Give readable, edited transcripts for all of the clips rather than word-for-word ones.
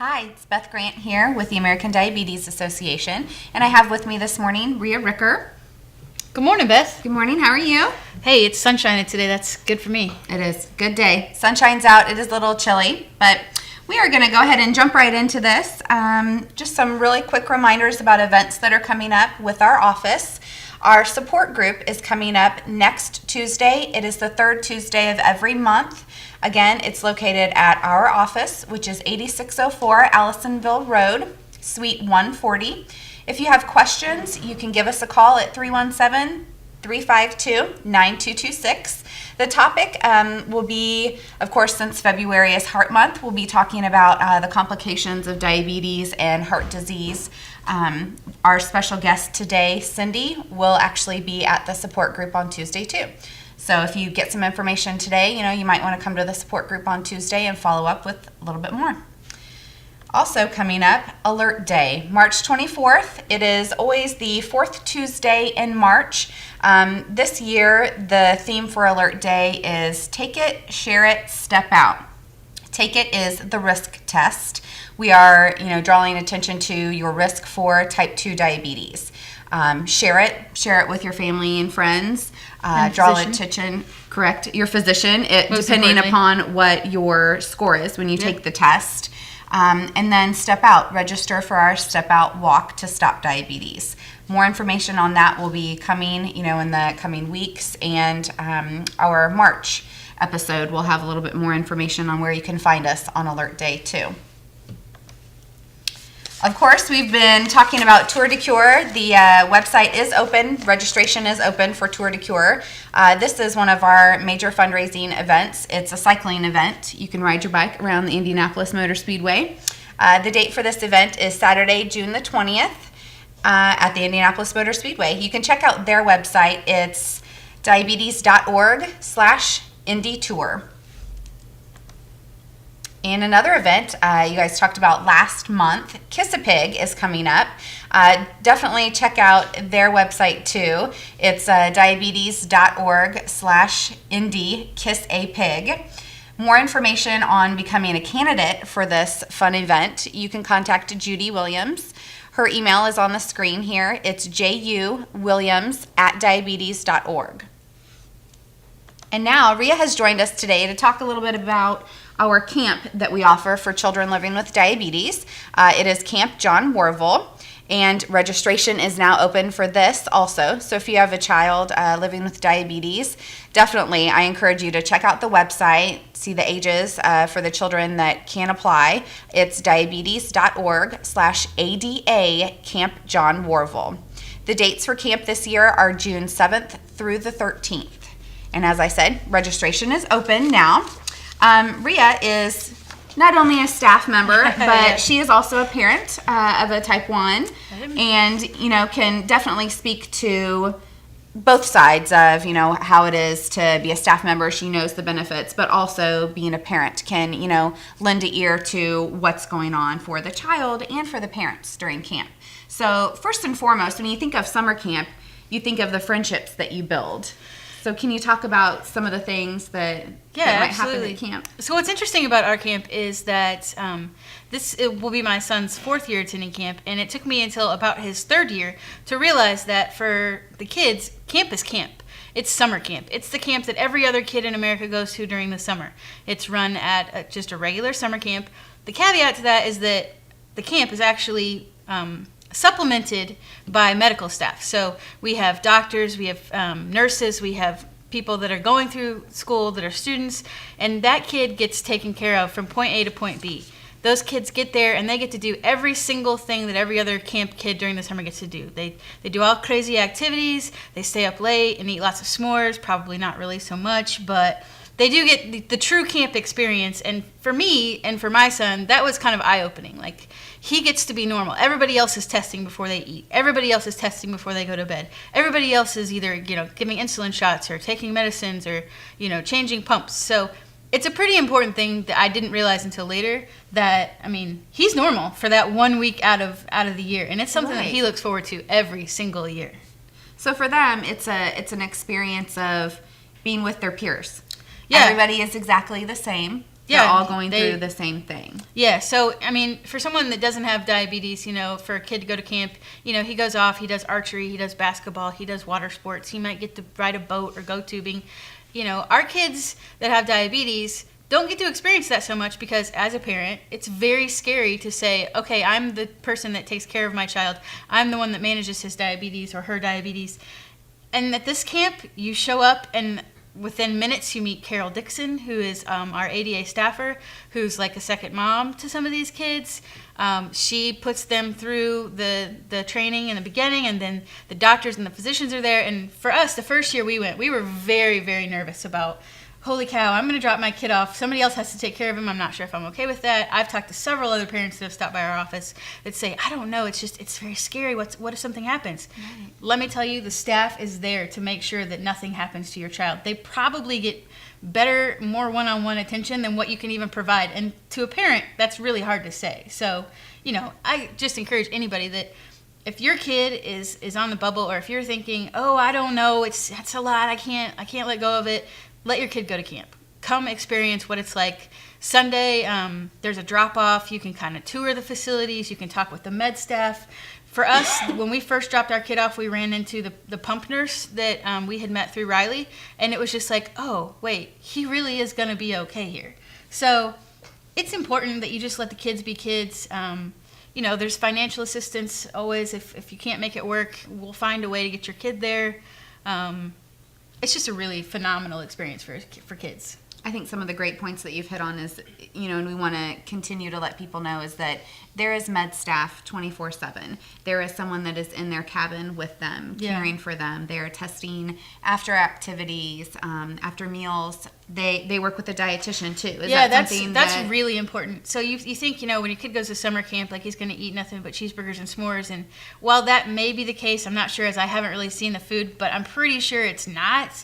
Hi, it's Beth Grant here with the American Diabetes Association, and I have with me this morning Rhea Ricker. Good morning, Beth. Good morning, how are you? Hey, it's sunshiny today. That's good for me. It is. Good day. Sunshine's out. It is a little chilly, but we are going to go ahead and jump right into this. Just some really quick reminders about events that are coming up with our office. Our support group is coming up next Tuesday. It is the third Tuesday of every month. Again, it's located at our office, which is 8604 Allisonville Road, Suite 140. If you have questions, you can give us a call at 317-352-9226. The topic will be, of course, since February is Heart Month, we'll be talking about the complications of diabetes and heart disease. Our special guest today, Cindy, will actually be at the support group on Tuesday too. So if you get some information today, you might want to come to the support group on Tuesday and follow up with a little bit more. Also coming up, Alert Day, March 24th. It is always the fourth Tuesday in March. This year, the theme for Alert Day is Take It, Share It, Step Out. Take It is the risk test. We are, drawing attention to your risk for type 2 diabetes. Share it with your family and friends. Draw attention, correct, your physician, depending upon what your score is when you take the test. And then Step Out, register for our Step Out walk to stop diabetes. More information on that will be coming, in the coming weeks, and our March episode will have a little bit more information on where you can find us on Alert Day too. Of course, we've been talking about Tour de Cure. The website is open. Registration is open for Tour de Cure. This is one of our major fundraising events. It's a cycling event. You can ride your bike around the Indianapolis Motor Speedway. The date for this event is Saturday, June the 20th at the Indianapolis Motor Speedway. You can check out their website. It's diabetes.org/IndyTour. And another event you guys talked about last month, Kiss a Pig, is coming up. Definitely check out their website too. It's diabetes.org/IndyKissAPig. More information on becoming a candidate for this fun event, you can contact Judy Williams. Her email is on the screen here. It's juwilliams@diabetes.org. And now Rhea has joined us today to talk a little bit about our camp that we offer for children living with diabetes. It is Camp John Warville, and registration is now open for this also. So if you have a child living with diabetes, definitely I encourage you to check out the website, see the ages for the children that can apply. It's diabetes.org/ADA Camp John Warville. The dates for camp this year are June 7th through the 13th. And as I said, registration is open now. Rhea is not only a staff member, but she is also a parent of a type 1 and, can definitely speak to both sides of, how it is to be a staff member. She knows the benefits, but also being a parent can, lend an ear to what's going on for the child and for the parents during camp. So first and foremost, when you think of summer camp, you think of the friendships that you build. So can you talk about some of the things that might happen at camp? So what's interesting about our camp is that it will be my son's 4th year attending camp, and it took me until about his 3rd year to realize that for the kids, camp is camp. It's summer camp. It's the camp that every other kid in America goes to during the summer. It's run at just a regular summer camp. The caveat to that is that the camp is actually supplemented by medical staff. So we have doctors, we have nurses, we have people that are going through school that are students, and that kid gets taken care of from point A to point B. Those kids get there and they get to do every single thing that every other camp kid during the summer gets to do. They do all crazy activities, they stay up late and eat lots of s'mores, probably not really so much, but they do get the true camp experience. And for me and for my son, that was kind of eye-opening. Like, he gets to be normal. Everybody else is testing before they eat. Everybody else is testing before they go to bed. Everybody else is either, giving insulin shots or taking medicines or, changing pumps. So it's a pretty important thing that I didn't realize until later that, he's normal for that 1 week out of the year. And it's something that he looks forward to every single year. So for them, it's an experience of being with their peers. Yeah. Everybody is exactly the same. They're all going through the same thing. Yeah, so, I mean, for someone that doesn't have diabetes, for a kid to go to camp, he goes off, he does archery, he does basketball, he does water sports, he might get to ride a boat or go tubing. Our kids that have diabetes don't get to experience that so much because as a parent, it's very scary to say, okay, I'm the person that takes care of my child. I'm the one that manages his diabetes or her diabetes. And at this camp, you show up and within minutes, you meet Carol Dixon, who is our ADA staffer, who's like a second mom to some of these kids. She puts them through the training in the beginning, and then the doctors and the physicians are there. And for us, the first year we went, we were very, very nervous about, holy cow, I'm going to drop my kid off. Somebody else has to take care of him. I'm not sure if I'm okay with that. I've talked to several other parents that have stopped by our office that say, I don't know, it's very scary. What if something happens? Right. Let me tell you, the staff is there to make sure that nothing happens to your child. They probably get better, more one-on-one attention than what you can even provide. And to a parent, that's really hard to say. So, I just encourage anybody that if your kid is on the bubble, or if you're thinking, oh, I don't know, that's a lot, I can't let go of it, let your kid go to camp. Come experience what it's like. Sunday, there's a drop-off. You can kind of tour the facilities. You can talk with the med staff. For us, when we first dropped our kid off, we ran into the pump nurse that we had met through Riley, and it was just like, oh, wait, he really is going to be okay here. So it's important that you just let the kids be kids. There's financial assistance always. If you can't make it work, we'll find a way to get your kid there. It's just a really phenomenal experience for kids. I think some of the great points that you've hit on is, and we want to continue to let people know, is that there is med staff 24/7. There is someone that is in their cabin with them, caring for them. They are testing after activities, after meals. They work with a dietitian too. That's really important. So you think, when your kid goes to summer camp, like he's going to eat nothing but cheeseburgers and s'mores. And while that may be the case, I'm not sure, as I haven't really seen the food, but I'm pretty sure it's not.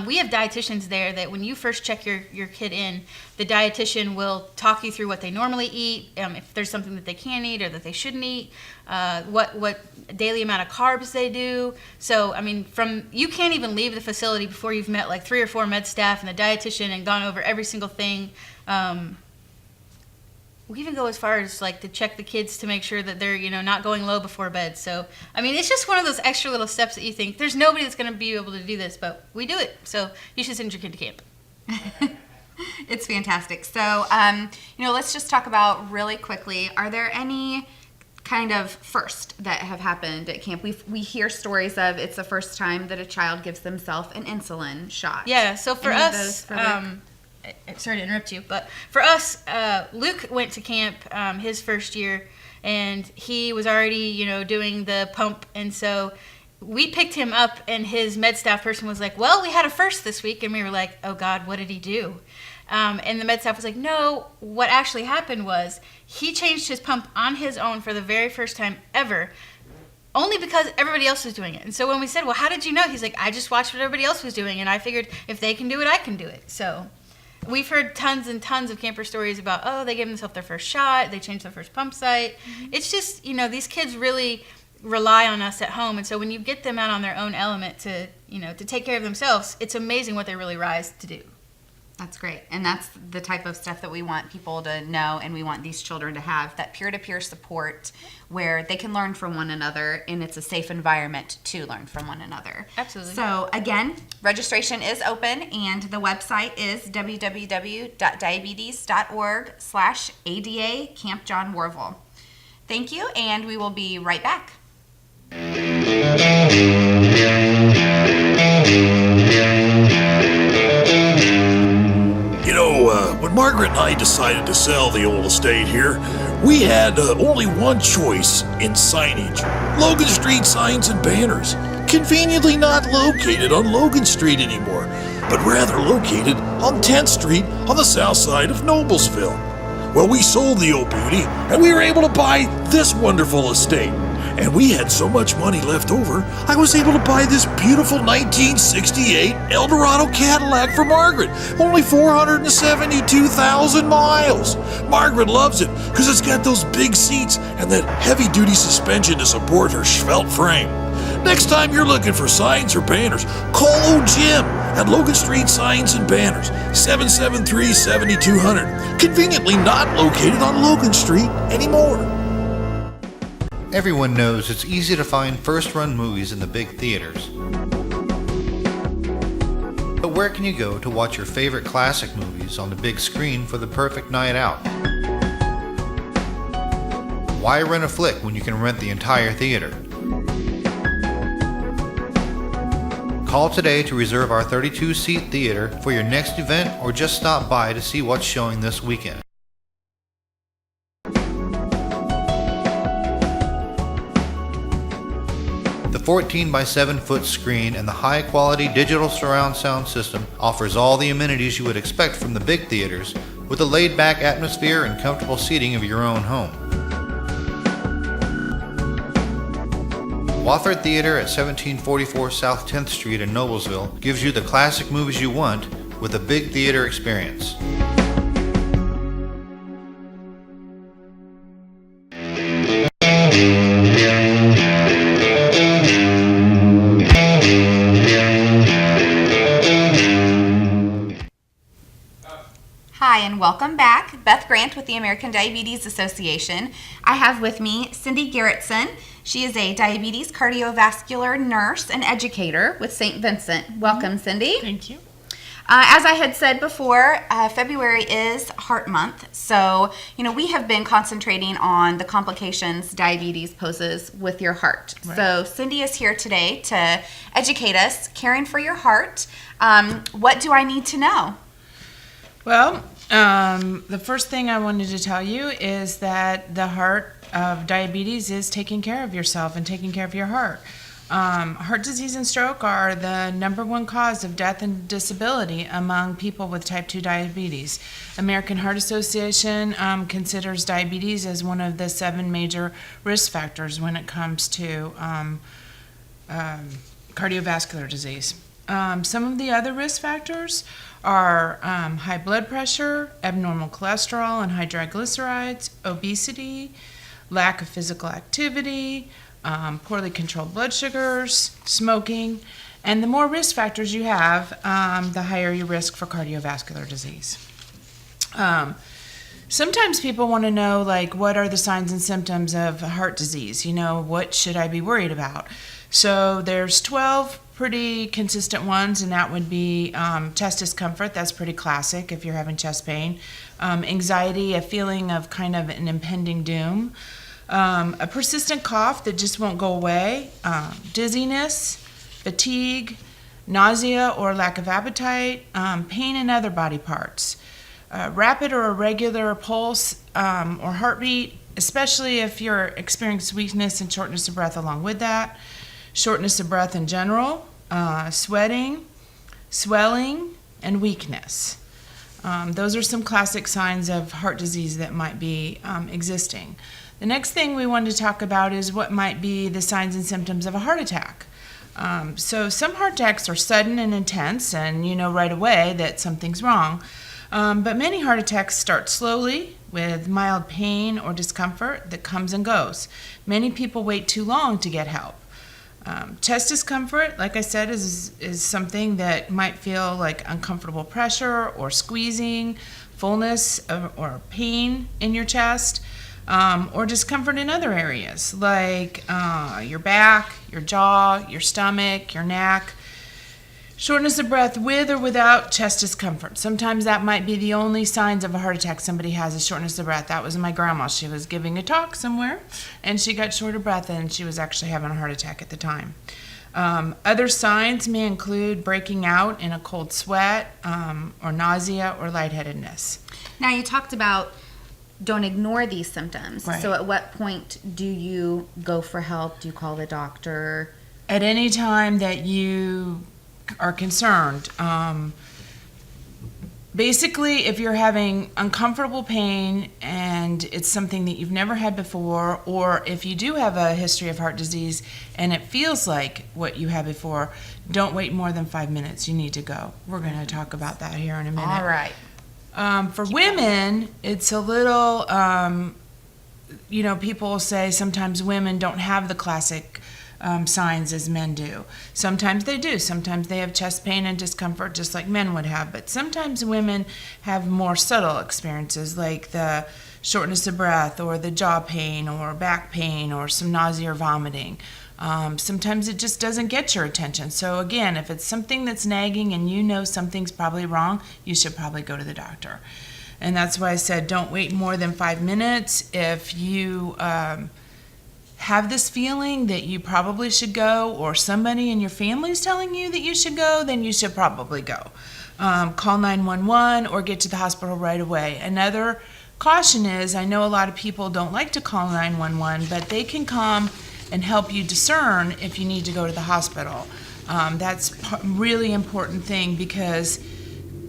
We have dietitians there that when you first check your kid in, the dietitian will talk you through what they normally eat, if there's something that they can eat or that they shouldn't eat, what daily amount of carbs they do. So, you can't even leave the facility before you've met like 3 or 4 med staff and the dietitian and gone over every single thing. We even go as far as like to check the kids to make sure that they're, not going low before bed. So, it's just one of those extra little steps that you think there's nobody that's going to be able to do this, but we do it. So you should send your kid to camp. It's fantastic. So, let's just talk about really quickly, are there any kind of first that have happened at camp? We hear stories of it's the first time that a child gives themselves an insulin shot. Yeah, so for us, sorry to interrupt you, but for us, Luke went to camp his first year, and he was already, doing the pump, and so we picked him up, and his med staff person was like, well, we had a first this week, and we were like, oh God, what did he do? And the med staff was like, no, what actually happened was he changed his pump on his own for the very first time ever, only because everybody else was doing it. And so when we said, well, how did you know? He's like, I just watched what everybody else was doing, and I figured if they can do it, I can do it. So we've heard tons and tons of camper stories about, oh, they gave themselves their first shot, they changed their first pump site. Mm-hmm. It's just, these kids really rely on us at home, and so when you get them out on their own element to take care of themselves, it's amazing what they really rise to do. That's great. And that's the type of stuff that we want people to know, and we want these children to have, that peer-to-peer support where they can learn from one another, and it's a safe environment to learn from one another. Absolutely. So again, registration is open, and the website is www.diabetes.org/ADA Camp John Warville. Thank you, and we will be right back. When Margaret and I decided to sell the old estate here, we had only one choice in signage: Logan Street signs and banners. Conveniently not located on Logan Street anymore, but rather located on 10th Street on the south side of Noblesville. Well, we sold the old beauty, and we were able to buy this wonderful estate. And we had so much money left over, I was able to buy this beautiful 1968 Eldorado Cadillac for Margaret. Only 472,000 miles. Margaret loves it because it's got those big seats and that heavy-duty suspension to support her svelte frame. Next time you're looking for signs or banners, call old Jim. at Logan Street Signs and Banners, 773-7200. Conveniently not located on Logan Street anymore. Everyone knows it's easy to find first-run movies in the big theaters. But where can you go to watch your favorite classic movies on the big screen for the perfect night out? Why rent a flick when you can rent the entire theater? Call today to reserve our 32-seat theater for your next event, or just stop by to see what's showing this weekend. The 14 by 7 foot screen and the high quality digital surround sound system offers all the amenities you would expect from the big theaters, with a laid back atmosphere and comfortable seating of your own home. Wofford Theater at 1744 South 10th Street in Noblesville gives you the classic movies you want with a big theater experience. Hi, and welcome back. Beth Grant with the American Diabetes Association. I have with me Cindy Garrettson. She is a diabetes cardiovascular nurse and educator with St. Vincent. Welcome, Cindy. Thank you. As I had said before, February is Heart Month. So, we have been concentrating on the complications diabetes poses with your heart. Right. So, Cindy is here today to educate us, caring for your heart. What do I need to know? Well, the first thing I wanted to tell you is that the heart of diabetes is taking care of yourself and taking care of your heart. Heart disease and stroke are the #1 cause of death and disability among people with type 2 diabetes. American Heart Association considers diabetes as one of the 7 major risk factors when it comes to cardiovascular disease. Some of the other risk factors are high blood pressure, abnormal cholesterol and high triglycerides, obesity, lack of physical activity, poorly controlled blood sugars, smoking, and the more risk factors you have, the higher your risk for cardiovascular disease. Sometimes people want to know, what are the signs and symptoms of heart disease? What should I be worried about? So there's 12 pretty consistent ones, and that would be chest discomfort. That's pretty classic if you're having chest pain. Anxiety, a feeling of kind of an impending doom. A persistent cough that just won't go away. Dizziness, fatigue, nausea or lack of appetite, pain in other body parts. Rapid or irregular pulse or heartbeat, especially if you're experiencing weakness and shortness of breath along with that. Shortness of breath in general, sweating, swelling, and weakness. Those are some classic signs of heart disease that might be existing. The next thing we want to talk about is what might be the signs and symptoms of a heart attack. So some heart attacks are sudden and intense, and you know right away that something's wrong. But many heart attacks start slowly with mild pain or discomfort that comes and goes. Many people wait too long to get help. Chest discomfort, like I said, is something that might feel like uncomfortable pressure or squeezing, fullness or pain in your chest, or discomfort in other areas like your back, your jaw, your stomach, your neck. Shortness of breath with or without chest discomfort. Sometimes that might be the only signs of a heart attack somebody has, is shortness of breath. That was my grandma. She was giving a talk somewhere, and she got short of breath, and she was actually having a heart attack at the time. Other signs may include breaking out in a cold sweat, or nausea or lightheadedness. Now, you talked about don't ignore these symptoms. Right. So at what point do you go for help? Do you call the doctor? At any time that you are concerned. Basically, if you're having uncomfortable pain and it's something that you've never had before, or if you do have a history of heart disease and it feels like what you had before, don't wait more than 5 minutes. You need to go. We're going to talk about that here in a minute. All right. For women, it's a little, people say sometimes women don't have the classic signs as men do. Sometimes they do. Sometimes they have chest pain and discomfort just like men would have. But sometimes women have more subtle experiences like the shortness of breath or the jaw pain or back pain or some nausea or vomiting. Sometimes it just doesn't get your attention. So again, if it's something that's nagging and you know something's probably wrong, you should probably go to the doctor. And that's why I said don't wait more than 5 minutes. If you have this feeling that you probably should go, or somebody in your family is telling you that you should go, then you should probably go. Call 911 or get to the hospital right away. Another caution is, I know a lot of people don't like to call 911, but they can come and help you discern if you need to go to the hospital. That's really important thing, because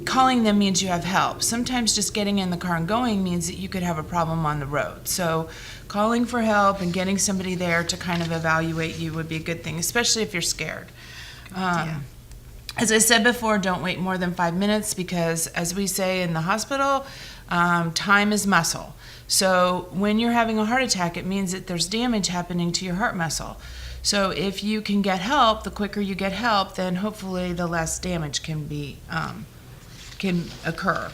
calling them means you have help. Sometimes just getting in the car and going means that you could have a problem on the road. So calling for help and getting somebody there to kind of evaluate you would be a good thing, especially if you're scared. As I said before, don't wait more than 5 minutes, because as we say in the hospital, time is muscle. So when you're having a heart attack, it means that there's damage happening to your heart muscle. So if you can get help, the quicker you get help, then hopefully the less damage can occur.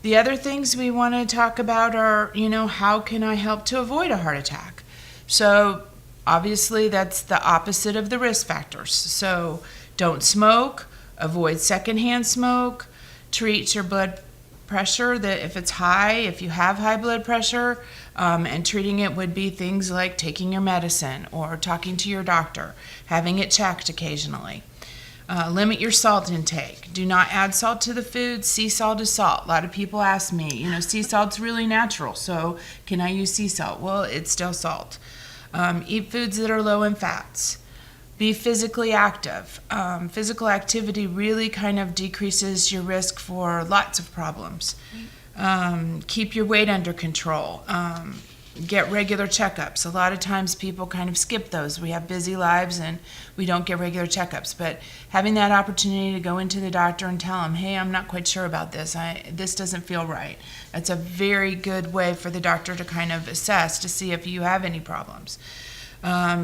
The other things we want to talk about are, how can I help to avoid a heart attack? So obviously that's the opposite of the risk factors. So don't smoke, avoid secondhand smoke, treat your blood pressure, that if it's high, if you have high blood pressure, and treating it would be things like taking your medicine or talking to your doctor, having it checked occasionally. Limit your salt intake. Do not add salt to the food. Sea salt is salt. A lot of people ask me, sea salt's really natural, so can I use sea salt? Well, it's still salt. Eat foods that are low in fats. Be physically active. Physical activity really kind of decreases your risk for lots of problems. Keep your weight under control. Get regular checkups. A lot of times people kind of skip those. We have busy lives and we don't get regular checkups. But having that opportunity to go into the doctor and tell them, hey, I'm not quite sure about this. This doesn't feel right. That's a very good way for the doctor to kind of assess to see if you have any problems.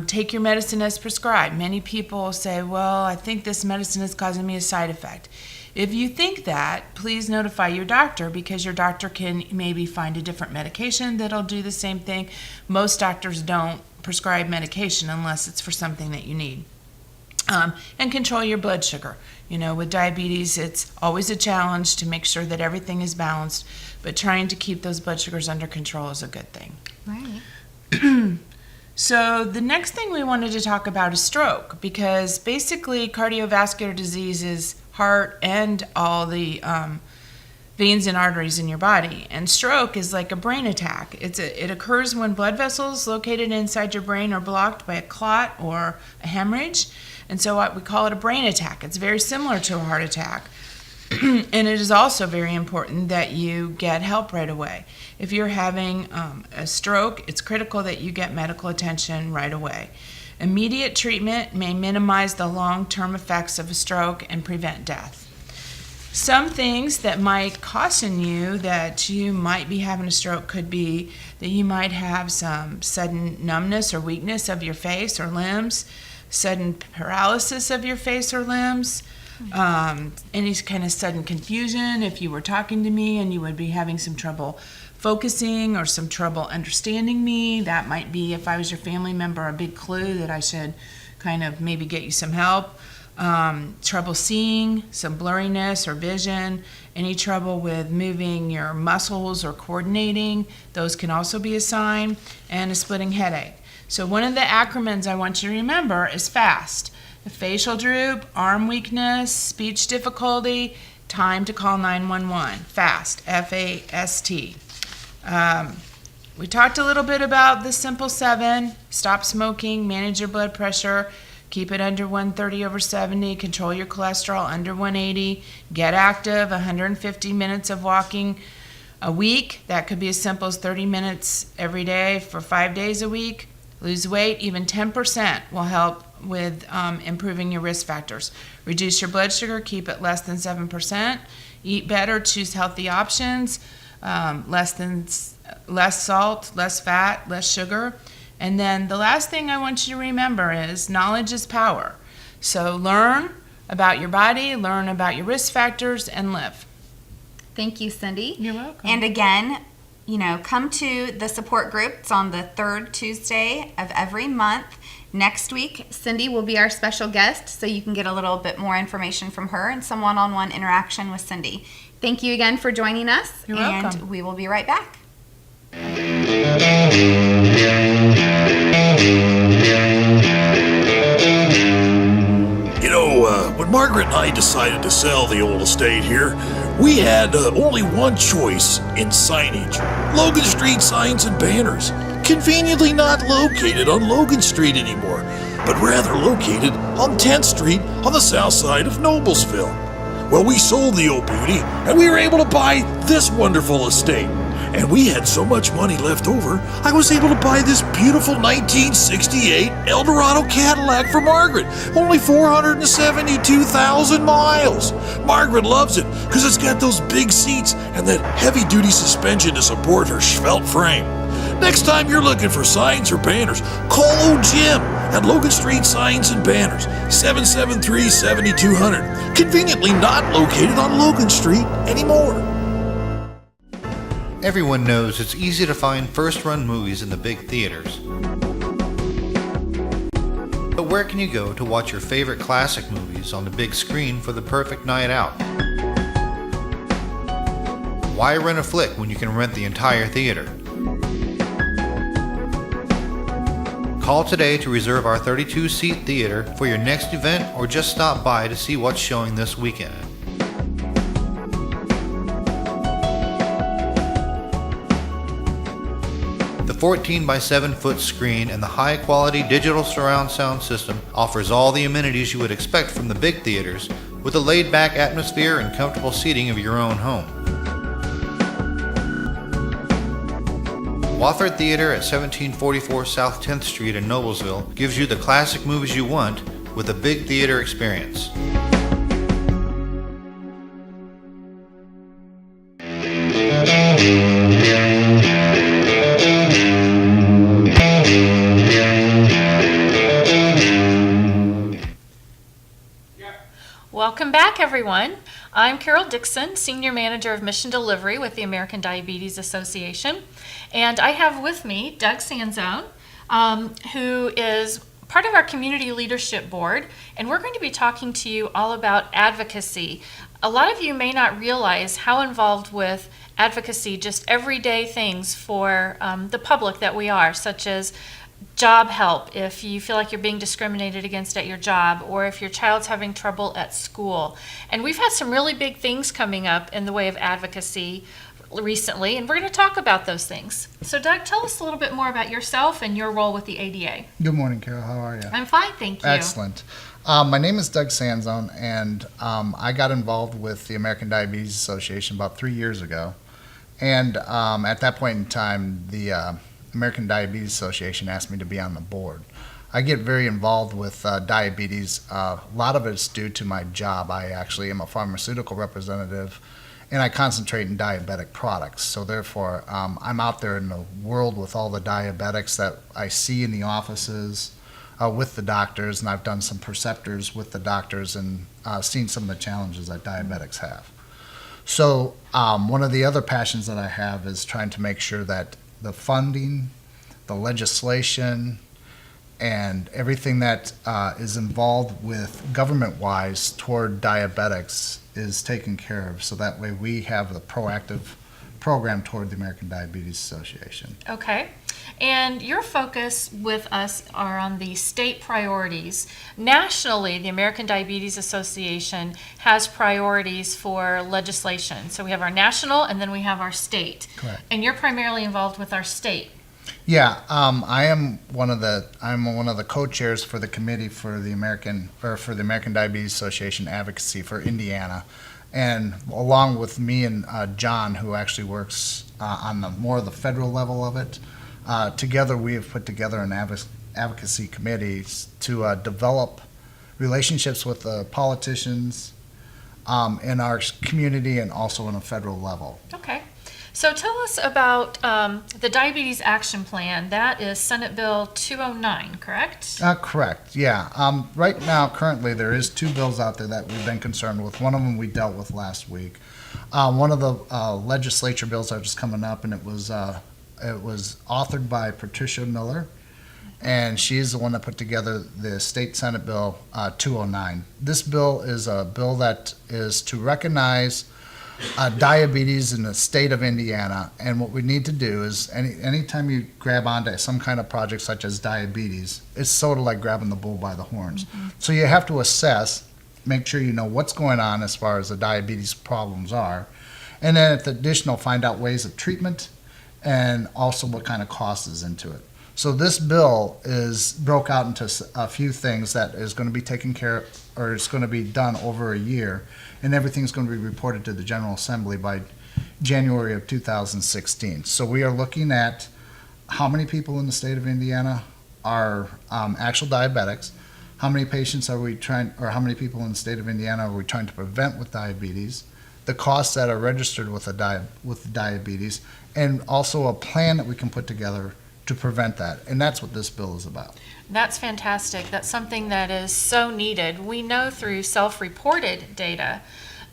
Take your medicine as prescribed. Many people say, well, I think this medicine is causing me a side effect. If you think that, please notify your doctor, because your doctor can maybe find a different medication that'll do the same thing. Most doctors don't prescribe medication unless it's for something that you need. And control your blood sugar. With diabetes, it's always a challenge to make sure that everything is balanced, but trying to keep those blood sugars under control is a good thing. Right. So the next thing we wanted to talk about is stroke, because basically cardiovascular disease is heart and all the veins and arteries in your body. And stroke is like a brain attack. It occurs when blood vessels located inside your brain are blocked by a clot or a hemorrhage. And so we call it a brain attack. It's very similar to a heart attack. And it is also very important that you get help right away. If you're having a stroke, it's critical that you get medical attention right away. Immediate treatment may minimize the long-term effects of a stroke and prevent death. Some things that might caution you that you might be having a stroke could be that you might have some sudden numbness or weakness of your face or limbs, sudden paralysis of your face or limbs, any kind of sudden confusion. If you were talking to me and you would be having some trouble focusing or some trouble understanding me, that might be, if I was your family member, a big clue that I should kind of maybe get you some help. Trouble seeing, some blurriness or vision, any trouble with moving your muscles or coordinating, those can also be a sign, and a splitting headache. So one of the acronyms I want you to remember is FAST. Facial droop, arm weakness, speech difficulty, time to call 911. FAST, F-A-S-T. We talked a little bit about the simple 7. Stop smoking, manage your blood pressure, keep it under 130/70, control your cholesterol under 180, get active, 150 minutes of walking a week. That could be as simple as 30 minutes every day for 5 days a week. Lose weight, even 10% will help with improving your risk factors. Reduce your blood sugar, keep it less than 7%. Eat better, choose healthy options, less salt, less fat, less sugar. And then the last thing I want you to remember is knowledge is power. So learn about your body, learn about your risk factors, and live. Thank you, Cindy. You're welcome. And again, come to the support group. It's on the third Tuesday of every month. Next week, Cindy will be our special guest, so you can get a little bit more information from her and some one-on-one interaction with Cindy. Thank you again for joining us. You're and welcome. We will be right back. When Margaret and I decided to sell the old estate here, we had only one choice in signage. Logan Street signs and banners. Conveniently not located on Logan Street anymore, but rather located on 10th Street on the south side of Noblesville. Well, we sold the old beauty, and we were able to buy this wonderful estate. And we had so much money left over, I was able to buy this beautiful 1968 Eldorado Cadillac for Margaret. Only 472,000 miles. Margaret loves it because it's got those big seats and that heavy-duty suspension to support her svelte frame. Next time you're looking for signs or banners, call old Jim at Logan Street Signs and Banners, 773-7200. Conveniently not located on Logan Street anymore. Everyone knows it's easy to find first-run movies in the big theaters. But where can you go to watch your favorite classic movies on the big screen for the perfect night out? Why rent a flick when you can rent the entire theater? Call today to reserve our 32-seat theater for your next event, or just stop by to see what's showing this weekend. The 14 by 7 foot screen and the high quality digital surround sound system offers all the amenities you would expect from the big theaters, with a laid back atmosphere and comfortable seating of your own home. Wofford Theater at 1744 South 10th Street in Noblesville gives you the classic movies you want with a big theater experience. Welcome back, everyone. I'm Carol Dixon, Senior Manager of Mission Delivery with the American Diabetes Association, and I have with me Doug Sanzone, who is part of our Community Leadership Board, and we're going to be talking to you all about advocacy. A lot of you may not realize how involved with advocacy, just everyday things for the public that we are, such as job help if you feel like you're being discriminated against at your job, or if your child's having trouble at school. And we've had some really big things coming up in the way of advocacy recently, and we're going to talk about those things. So Doug, tell us a little bit more about yourself and your role with the ADA. Good morning, Carol. How are you? I'm fine, thank you. Excellent. My name is Doug Sanzone, and I got involved with the American Diabetes Association about 3 years ago. And at that point in time, the American Diabetes Association asked me to be on the board. I get very involved with diabetes. A lot of it's due to my job. I actually am a pharmaceutical representative, and I concentrate in diabetic products. So therefore, I'm out there in the world with all the diabetics that I see in the offices with the doctors, and I've done some preceptors with the doctors and seen some of the challenges that diabetics have. So one of the other passions that I have is trying to make sure that the funding, the legislation, and everything that is involved with government-wise toward diabetics is taken care of, so that way we have a proactive program toward the American Diabetes Association. Okay. And your focus with us are on the state priorities. Nationally, the American Diabetes Association has priorities for legislation. So we have our national, and then we have our state. Correct. And you're primarily involved with our state. Yeah, I'm one of the co-chairs for the committee for the American Diabetes Association advocacy for Indiana, and along with me and John, who actually works on the more of the federal level of it. Together, we have put together an advocacy committee to develop relationships with the politicians in our community and also on a federal level. Okay. So tell us about the Diabetes Action Plan. That is Senate Bill 209, correct? Correct, yeah. Right now, currently, there is 2 bills out there that we've been concerned with. One of them we dealt with last week. One of the legislature bills that was coming up, and it was authored by Patricia Miller, and she's the one that put together the State Senate Bill 209. This bill is a bill that is to recognize diabetes in the state of Indiana, and what we need to do is anytime you grab onto some kind of project such as diabetes, it's sort of like grabbing the bull by the horns. So you have to assess, make sure you know what's going on as far as the diabetes problems are, and then at the additional find out ways of treatment and also what kind of cost is into it. So this bill is broke out into a few things that is going to be taken care of, or it's going to be done over a year, and everything's going to be reported to the General Assembly by January of 2016. So we are looking at how many people in the state of Indiana are actual diabetics, how many patients are we trying, or how many people in the state of Indiana are we trying to prevent with diabetes, the costs that are registered with diabetes, and also a plan that we can put together to prevent that. And that's what this bill is about. That's fantastic. That's something that is so needed. We know through self-reported data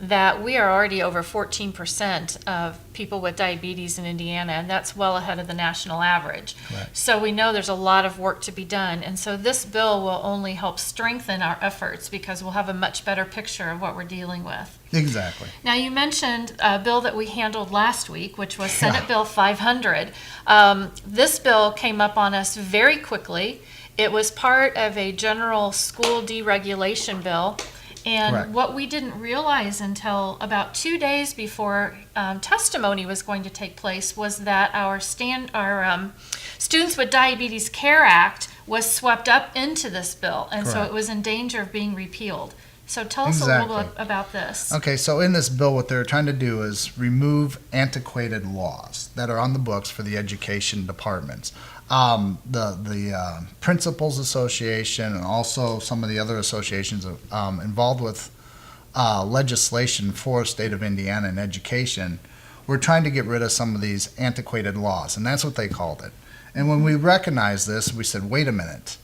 that we are already over 14% of people with diabetes in Indiana, and that's well ahead of the national average. Correct. So we know there's a lot of work to be done, and so this bill will only help strengthen our efforts because we'll have a much better picture of what we're dealing with. Exactly. Now, you mentioned a bill that we handled last week, which was Senate Bill 500. This bill came up on us very quickly. It was part of a general school deregulation bill. And Correct. what we didn't realize until about 2 days before testimony was going to take place was that our Students with Diabetes Care Act was swept up into this bill, and so Correct. it was in danger of being repealed. So tell us a little bit about this. Okay, so in this bill, what they're trying to do is remove antiquated laws that are on the books for the education departments. The Principals Association and also some of the other associations involved with legislation for the state of Indiana in education, we're trying to get rid of some of these antiquated laws, and that's what they called it. And when we recognized this, we said, wait a minute.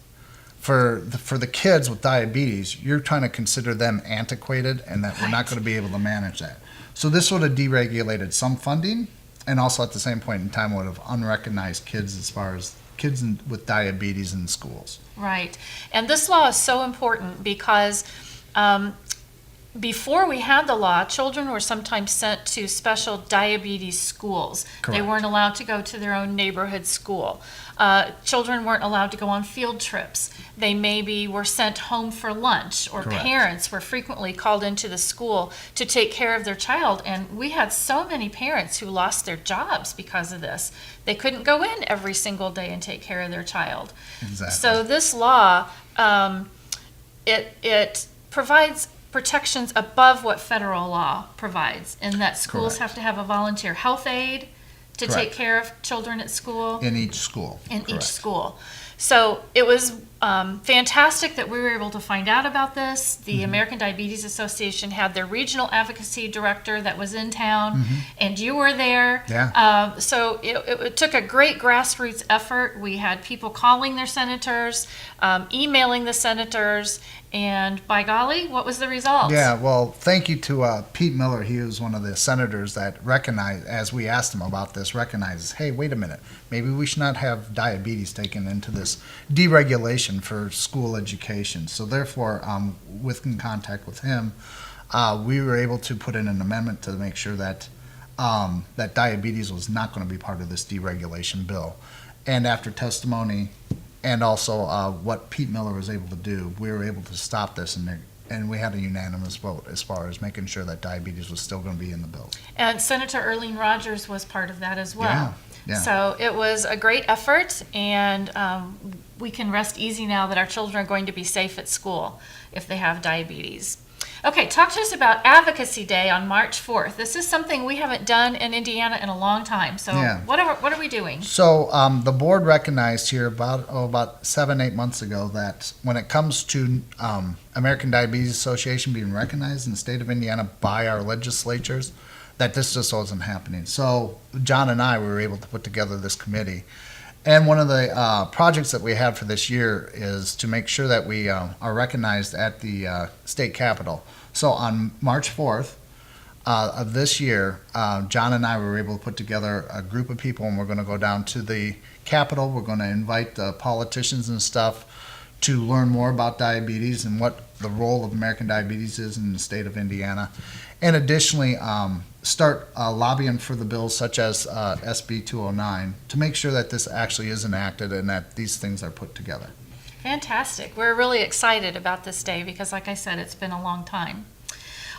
For the kids with diabetes, you're trying to consider them antiquated and that we're not going to be able to manage that. So this would have deregulated some funding, and also at the same point in time would have unrecognized kids as far as kids with diabetes in schools. Right. And this law is so important because before we had the law, children were sometimes sent to special diabetes schools. They Correct. weren't allowed to go to their own neighborhood school. Children weren't allowed to go on field trips. They maybe were sent home for lunch, or Correct. parents were frequently called into the school to take care of their child. And we had so many parents who lost their jobs because of this. They couldn't go in every single day and take care of their child. Exactly. So this law, it provides protections above what federal law provides, in that schools Correct. have to have a volunteer health aide to Correct. take care of children at school, In each school. in each Correct. school. So it was fantastic that we were able to find out about this. The Mm-hmm. American Diabetes Association had their regional advocacy director that was in town, and you were there. Mm-hmm. Yeah. So it took a great grassroots effort. We had people calling their senators, emailing the senators, and by golly, what was the result? Yeah, well, thank you to Pete Miller. He was one of the senators that recognized, as we asked him about this, recognizes, hey, wait a minute, maybe we should not have diabetes taken into this deregulation for school education. So therefore, in contact with him, we were able to put in an amendment to make sure that that diabetes was not going to be part of this deregulation bill. And after testimony, and also what Pete Miller was able to do, we were able to stop this, and we had a unanimous vote as far as making sure that diabetes was still going to be in the bill. And Senator Earlene Rogers was part of that as well. Yeah. So it was a great effort, and we can rest easy now that our children are going to be safe at school if they have diabetes. Okay, talk to us about Advocacy Day on March 4th. This is something we haven't done in Indiana in a long time. So Yeah. what are we doing? So the board recognized here about 7-8 months ago that when it comes to American Diabetes Association being recognized in the state of Indiana by our legislatures, that this just wasn't happening. So John and I were able to put together this committee. And one of the projects that we have for this year is to make sure that we are recognized at the state capitol. So on March 4th of this year, John and I were able to put together a group of people, and we're going to go down to the capitol. We're going to invite the politicians and stuff to learn more about diabetes and what the role of American diabetes is in the state of Indiana. And additionally, start lobbying for the bills such as SB 209 to make sure that this actually is enacted and that these things are put together. Fantastic. We're really excited about this day because, like I said, it's been a long time.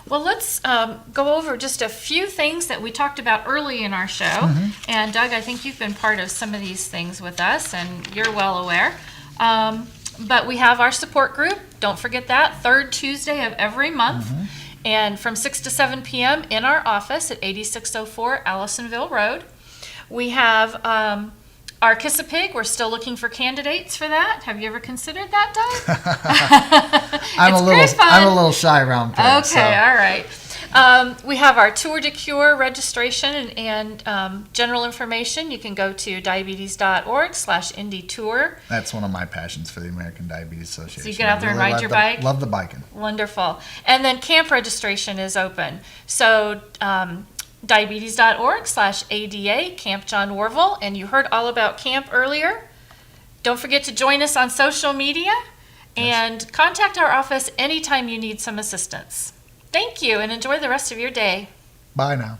Well, let's go over just a few things that we talked about early in our show. And Doug, I think you've been part of some of these things with us, and you're well aware. But we have our support group. Don't forget that, third Tuesday of every month. And from 6 to 7 p.m. in our office at 8604 Allisonville Road. We have our Kiss a Pig. We're still looking for candidates for that. Have you ever considered that, Doug? I'm a little shy around pigs. Okay, all right. We have our Tour de Cure registration and general information. You can go to diabetes.org/IndyTour. That's one of my passions for the American Diabetes Association. So you get out there and ride your bike? Love the biking. Wonderful. And then camp registration is open. So diabetes.org/ADA, Camp John Orville. And you heard all about camp earlier. Don't forget to join us on social media and contact our office anytime you need some assistance. Thank you, and enjoy the rest of your day. Bye now.